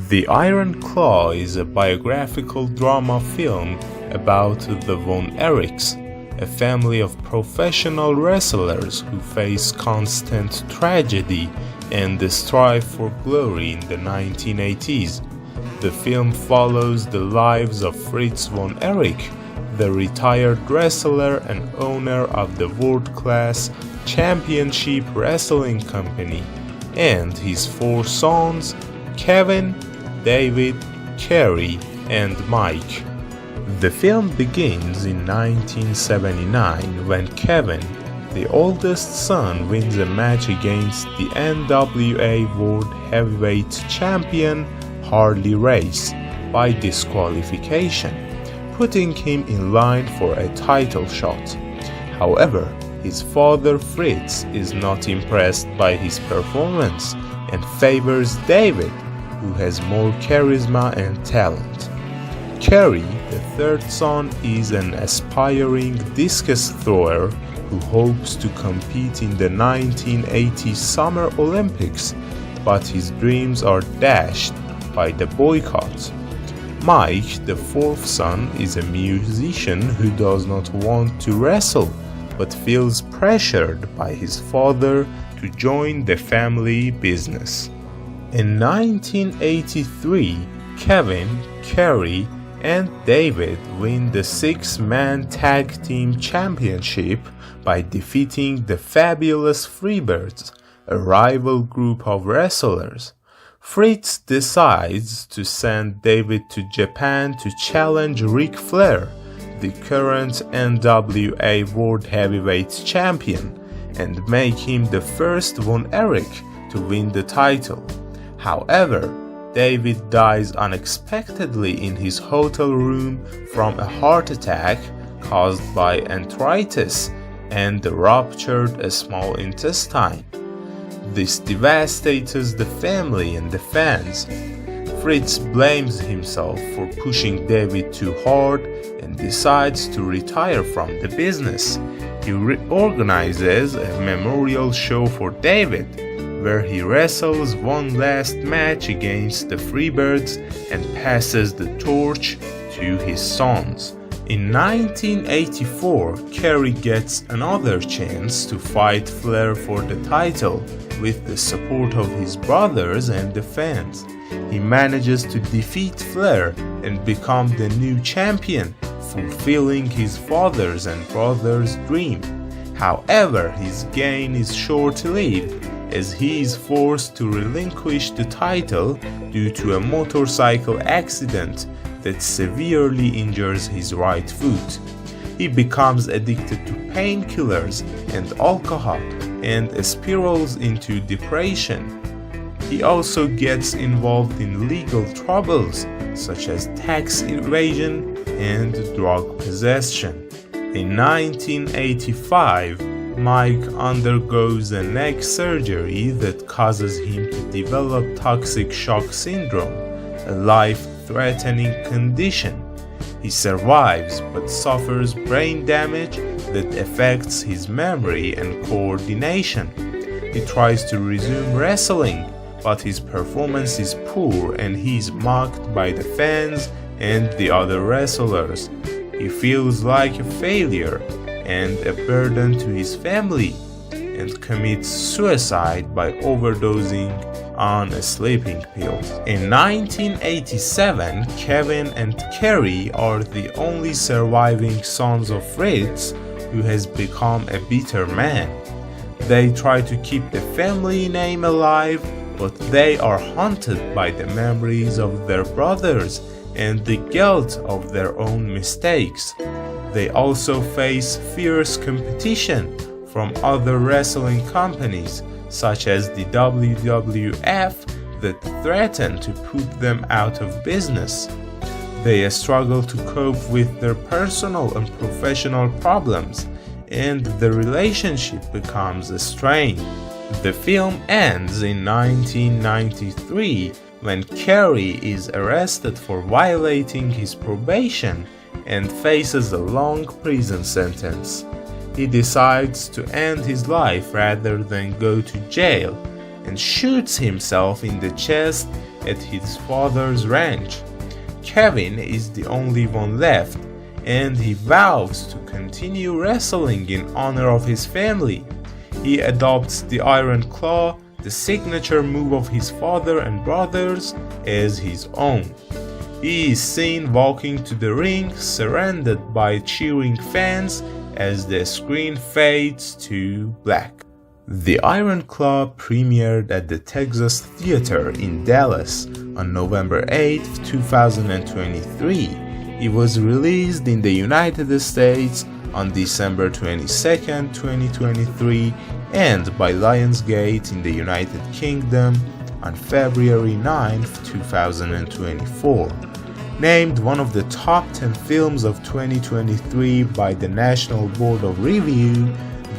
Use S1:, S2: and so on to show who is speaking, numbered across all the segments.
S1: The Iron Claw is a biographical drama film about the Von Erichs, a family of professional wrestlers who face constant tragedy and the strive for glory in the 1980s. The film follows the lives of Fritz Von Erich, the retired wrestler and owner of the world-class championship wrestling company, and his four sons, Kevin, David, Kerry, and Mike. The film begins in 1979 when Kevin, the oldest son, wins a match against the NWA World Heavyweight Champion Harley Race by disqualification, putting him in line for a title shot. However, his father Fritz is not impressed by his performance and favors David, who has more charisma and talent. Kerry, the third son, is an aspiring discus thrower who hopes to compete in the 1980 Summer Olympics, but his dreams are dashed by the boycott. Mike, the fourth son, is a musician who does not want to wrestle, but feels pressured by his father to join the family business. In 1983, Kevin, Kerry, and David win the six-man tag team championship by defeating the Fabulous Freebirds, a rival group of wrestlers. Fritz decides to send David to Japan to challenge Ric Flair, the current NWA World Heavyweight Champion, and make him the first Von Erich to win the title. However, David dies unexpectedly in his hotel room from a heart attack caused by arthritis and ruptured a small intestine. This devastates the family and the fans. Fritz blames himself for pushing David too hard and decides to retire from the business. He organizes a memorial show for David, where he wrestles one last match against the Freebirds and passes the torch to his sons. In 1984, Kerry gets another chance to fight Flair for the title with the support of his brothers and the fans. He manages to defeat Flair and become the new champion, fulfilling his father's and brother's dream. However, his gain is short-lived, as he is forced to relinquish the title due to a motorcycle accident that severely injures his right foot. He becomes addicted to painkillers and alcohol and spirals into depression. He also gets involved in legal troubles such as tax evasion and drug possession. In 1985, Mike undergoes a neck surgery that causes him to develop toxic shock syndrome, a life-threatening condition. He survives but suffers brain damage that affects his memory and coordination. He tries to resume wrestling, but his performance is poor and he is mocked by the fans and the other wrestlers. He feels like a failure and a burden to his family, and commits suicide by overdosing on sleeping pills. In 1987, Kevin and Kerry are the only surviving sons of Fritz, who has become a bitter man. They try to keep the family name alive, but they are haunted by the memories of their brothers and the guilt of their own mistakes. They also face fierce competition from other wrestling companies, such as the WWF, that threaten to put them out of business. They struggle to cope with their personal and professional problems, and the relationship becomes strained. The film ends in 1993 when Kerry is arrested for violating his probation and faces a long prison sentence. He decides to end his life rather than go to jail, and shoots himself in the chest at his father's ranch. Kevin is the only one left, and he vows to continue wrestling in honor of his family. He adopts the Iron Claw, the signature move of his father and brothers, as his own. He is seen walking to the ring, surrounded by cheering fans as the screen fades to black. The Iron Claw premiered at the Texas Theater in Dallas on November 8, 2023. It was released in the United States on December 22, 2023, and by Lionsgate in the United Kingdom on February 9, 2024. Named one of the top 10 films of 2023 by the National Board of Review,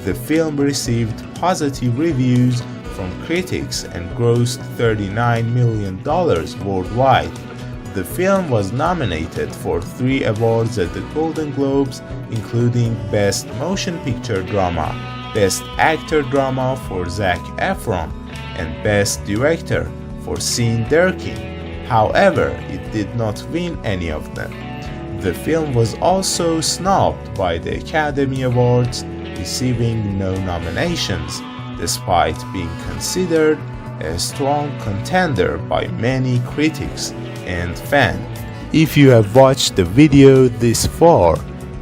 S1: the film received positive reviews from critics and grossed $39 million worldwide. The film was nominated for 3 awards at the Golden Globes, including Best Motion Picture Drama, Best Actor Drama for Zac Efron, and Best Director for Sean Durkin. However, it did not win any of them. The film was also snubbed by the Academy Awards, receiving no nominations, despite being considered a strong contender by many critics and fans. If you have watched the video this far,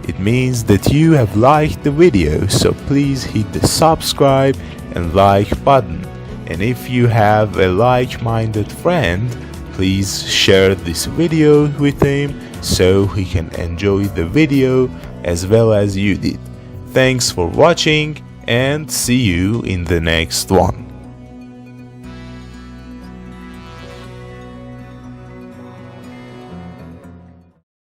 S1: it means that you have liked the video, so please hit the subscribe and like button. And if you have a like-minded friend, please share this video with him so he can enjoy the video as well as you did. Thanks for watching and see you in the next one.